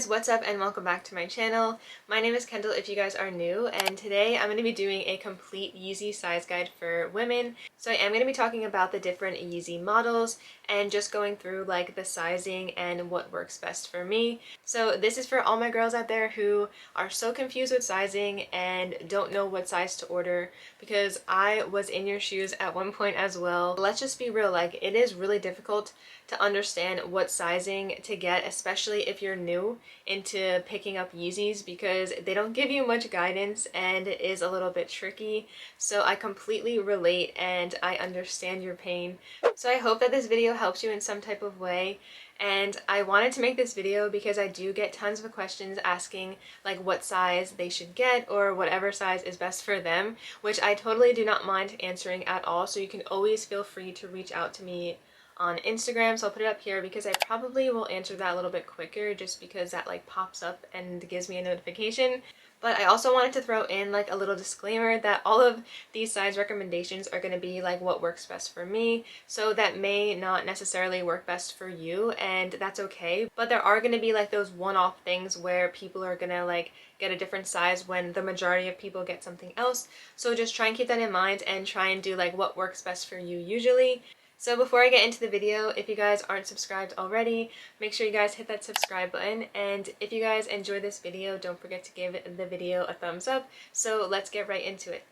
guys, what's up and welcome back to my channel. My name is Kendall if you guys are new, and today I'm going to be doing a complete Yeezy size guide for women. So I am going to be talking about the different Yeezy models and just going through like the sizing and what works best for me. So this is for all my girls out there who are so confused with sizing and don't know what size to order, because I was in your shoes at one point as well. Let's just be real, like it is really difficult to understand what sizing to get, especially if you're new into picking up Yeezys, because they don't give you much guidance and it is a little bit tricky. So I completely relate and I understand your pain. So I hope that this video helps you in some type of way. And I wanted to make this video because I do get tons of questions asking like what size they should get or whatever size is best for them, which I totally do not mind answering at all. So you can always feel free to reach out to me on Instagram, so I'll put it up here because I probably will answer that a little bit quicker just because that like pops up and gives me a notification. But I also wanted to throw in like a little disclaimer that all of these size recommendations are going to be like what works best for me, so that may not necessarily work best for you, and that's okay. But there are going to be like those one-off things where people are going to like get a different size when the majority of people get something else. So just try and keep that in mind and try and do like what works best for you usually. So before I get into the video, if you guys aren't subscribed already, make sure you guys hit that subscribe button. And if you guys enjoy this video, don't forget to give the video a thumbs up. So let's get right into it.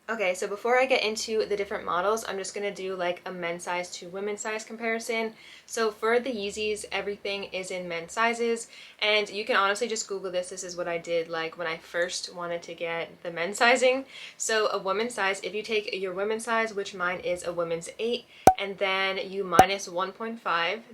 Okay, so before I get into the different models, I'm just going to do like a men's size to women's size comparison. So for the Yeezys, everything is in men's sizes, and you can honestly just Google this. This is what I did like when I first wanted to get the men's sizing. So a women's size, if you take your women's size, which mine is a women's 8, and then you minus 1.5,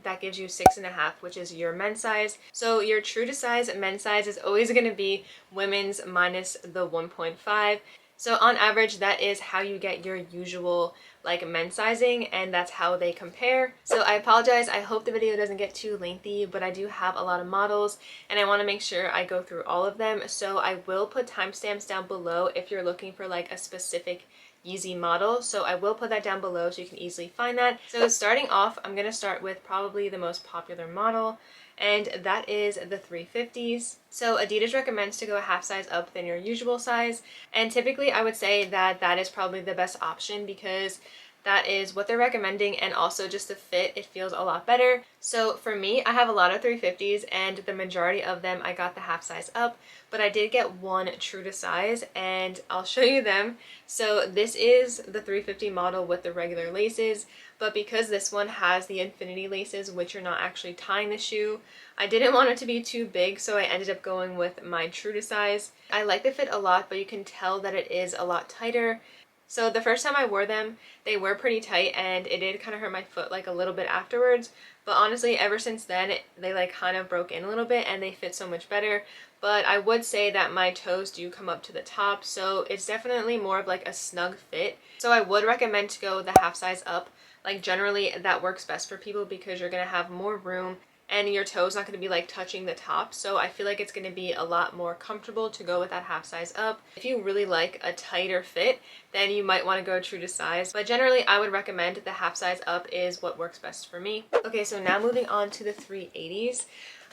that gives you 6.5, which is your men's size. So your true to size men's size is always going to be women's minus the 1.5. So on average, that is how you get your usual like men's sizing, and that's how they compare. So I apologize, I hope the video doesn't get too lengthy, but I do have a lot of models and I want to make sure I go through all of them. So I will put timestamps down below if you're looking for like a specific Yeezy model. So I will put that down below so you can easily find that. So starting off, I'm going to start with probably the most popular model, and that is the 350s. So Adidas recommends to go a half size up than your usual size, and typically I would say that that is probably the best option because that is what they're recommending, and also just the fit, it feels a lot better. So for me, I have a lot of 350s and the majority of them I got the half size up, but I did get one true to size and I'll show you them. So this is the 350 model with the regular laces, but because this one has the infinity laces, which are not actually tying the shoe, I didn't want it to be too big, so I ended up going with my true to size. I like the fit a lot, but you can tell that it is a lot tighter. So the first time I wore them, they were pretty tight and it did kind of hurt my foot like a little bit afterwards. But honestly, ever since then, they like kind of broke in a little bit and they fit so much better. But I would say that my toes do come up to the top, so it's definitely more of like a snug fit. So I would recommend to go the half size up. Like generally that works best for people because you're going to have more room and your toe's not going to be like touching the top. So I feel like it's going to be a lot more comfortable to go with that half size up. If you really like a tighter fit, then you might want to go true to size. But generally I would recommend the half size up is what works best for me. Okay, so now moving on to the 380s.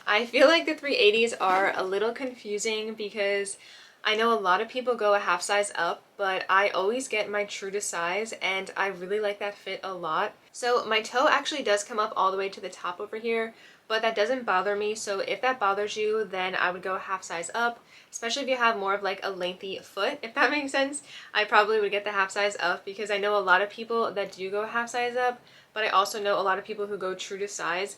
I feel like the 380s are a little confusing because I know a lot of people go a half size up, but I always get my true to size and I really like that fit a lot. So my toe actually does come up all the way to the top over here, but that doesn't bother me. So if that bothers you, then I would go a half size up, especially if you have more of like a lengthy foot, if that makes sense. I probably would get the half size up because I know a lot of people that do go half size up, but I also know a lot of people who go true to size.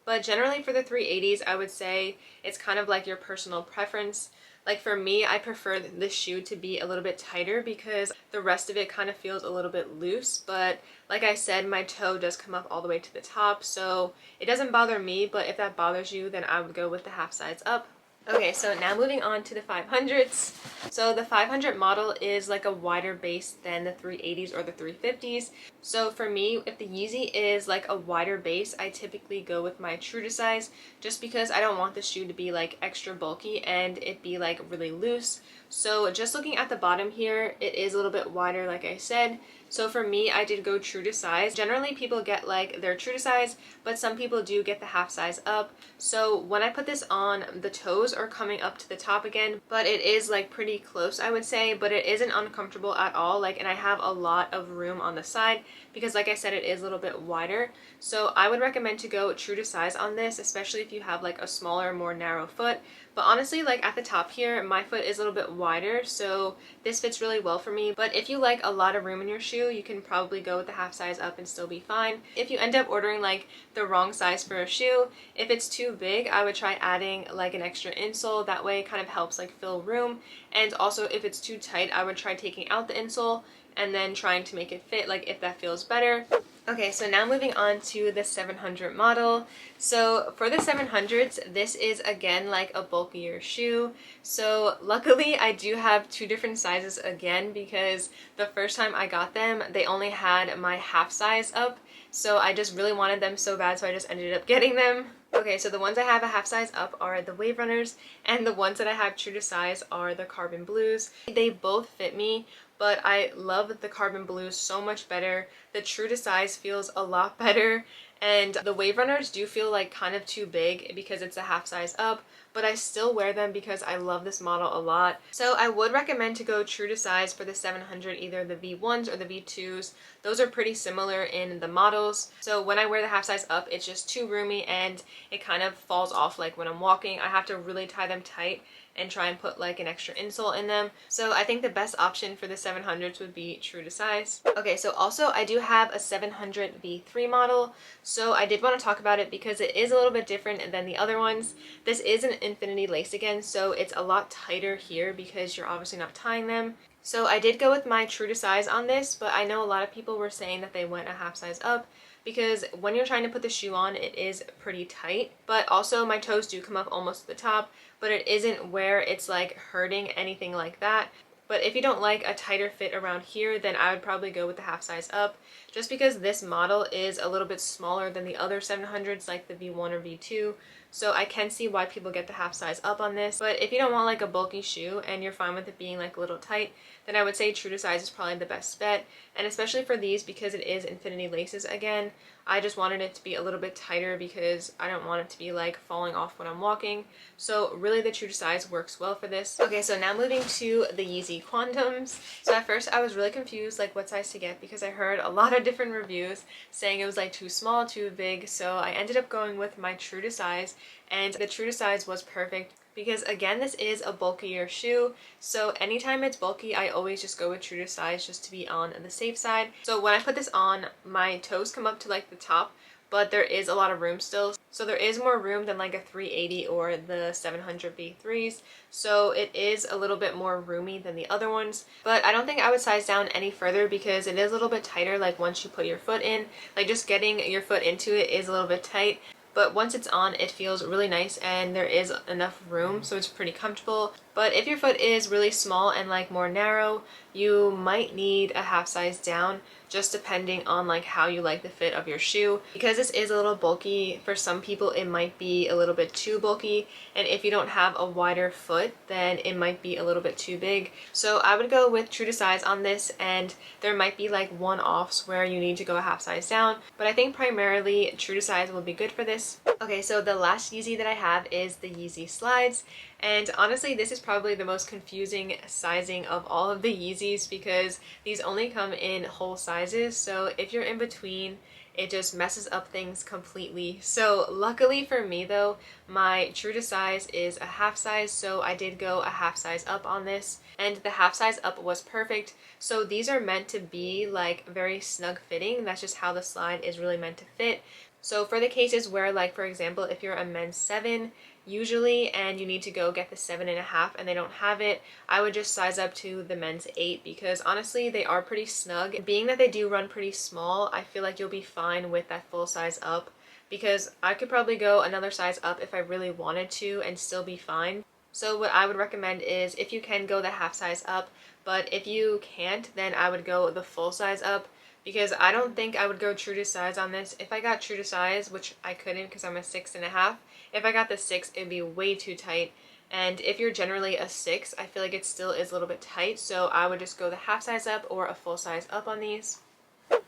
But generally for the 380s, I would say it's kind of like your personal preference. Like for me, I prefer the shoe to be a little bit tighter because the rest of it kind of feels a little bit loose. But like I said, my toe does come up all the way to the top, so it doesn't bother me, but if that bothers you, then I would go with the half size up. Okay, so now moving on to the 500s. So the 500 model is like a wider base than the 380s or the 350s. So for me, if the Yeezy is like a wider base, I typically go with my true to size just because I don't want the shoe to be like extra bulky and it be like really loose. So just looking at the bottom here, it is a little bit wider like I said. So for me, I did go true to size. Generally, people get like their true to size, but some people do get the half size up. So when I put this on, the toes are coming up to the top again, but it is like pretty close, I would say, but it isn't uncomfortable at all. Like, and I have a lot of room on the side because like I said, it is a little bit wider. So I would recommend to go true to size on this, especially if you have like a smaller, more narrow foot. But honestly, like at the top here, my foot is a little bit wider, so this fits really well for me. But if you like a lot of room in your shoe, you can probably go with the half size up and still be fine. If you end up ordering like the wrong size for a shoe, if it's too big, I would try adding like an extra insole. That way it kind of helps like fill room. And also if it's too tight, I would try taking out the insole and then trying to make it fit, like if that feels better. Okay, so now moving on to the 700 model. So for the 700s, this is again like a bulkier shoe. So luckily I do have two different sizes again because the first time I got them, they only had my half size up. So I just really wanted them so bad, so I just ended up getting them. Okay, so the ones I have a half size up are the Wave Runners, and the ones that I have true to size are the Carbon Blues. They both fit me, but I love the Carbon Blues so much better. The true to size feels a lot better, and the Wave Runners do feel like kind of too big because it's a half size up, but I still wear them because I love this model a lot. So I would recommend to go true to size for the 700, either the V1s or the V2s. Those are pretty similar in the models. So when I wear the half size up, it's just too roomy and it kind of falls off like when I'm walking. I have to really tie them tight and try and put like an extra insole in them. So I think the best option for the 700s would be true to size. Okay, so also I do have a 700 V3 model. So I did want to talk about it because it is a little bit different than the other ones. This is an infinity lace again, so it's a lot tighter here because you're obviously not tying them. So I did go with my true to size on this, but I know a lot of people were saying that they went a half size up because when you're trying to put the shoe on, it is pretty tight. But also my toes do come up almost to the top, but it isn't where it's like hurting anything like that. But if you don't like a tighter fit around here, then I would probably go with the half size up, just because this model is a little bit smaller than the other 700s like the V1 or V2. So I can see why people get the half size up on this. But if you don't want like a bulky shoe and you're fine with it being like a little tight, then I would say true to size is probably the best bet. And especially for these, because it is infinity laces again, I just wanted it to be a little bit tighter because I don't want it to be like falling off when I'm walking. So really the true to size works well for this. Okay, so now moving to the Yeezy QNTMs. So at first I was really confused like what size to get because I heard a lot of different reviews saying it was like too small, too big. So I ended up going with my true to size, and the true to size was perfect. Because again, this is a bulkier shoe, so anytime it's bulky, I always just go with true to size just to be on the safe side. So when I put this on, my toes come up to like the top, but there is a lot of room still. So there is more room than like a 380 or the 700 V3s. So it is a little bit more roomy than the other ones. But I don't think I would size down any further because it is a little bit tighter like once you put your foot in. Like just getting your foot into it is a little bit tight. But once it's on, it feels really nice and there is enough room, so it's pretty comfortable. But if your foot is really small and like more narrow, you might need a half size down, just depending on like how you like the fit of your shoe. Because this is a little bulky, for some people it might be a little bit too bulky, and if you don't have a wider foot, then it might be a little bit too big. So I would go with true to size on this, and there might be like one-offs where you need to go a half size down, but I think primarily true to size will be good for this. Okay, so the last Yeezy that I have is the Yeezy Slides. And honestly, this is probably the most confusing sizing of all of the Yeezys because these only come in whole sizes. So if you're in between, it just messes up things completely. So luckily for me though, my true to size is a half size, so I did go a half size up on this, and the half size up was perfect. So these are meant to be like very snug fitting. That's just how the slide is really meant to fit. So for the cases where, like for example, if you're a men's 7 usually and you need to go get the 7.5 and they don't have it, I would just size up to the men's 8 because honestly they are pretty snug. Being that they do run pretty small, I feel like you'll be fine with that full size up, because I could probably go another size up if I really wanted to and still be fine. So what I would recommend is, if you can, go the half size up, but if you can't, then I would go the full size up, because I don't think I would go true to size on this. If I got true to size, which I couldn't because I'm a 6.5, if I got the 6, it'd be way too tight, And if you're generally a 6, I feel like it still is a little bit tight, so I would just go the half size up or a full size up on these.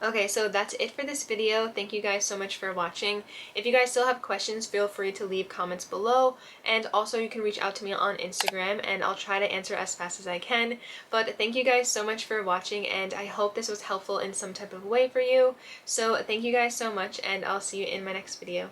Okay, so that's it for this video. Thank you guys so much for watching. If you guys still have questions, feel free to leave comments below, and also you can reach out to me on Instagram and I'll try to answer as fast as I can. But thank you guys so much for watching, and I hope this was helpful in some type of way for you. So thank you guys so much, and I'll see you in my next video.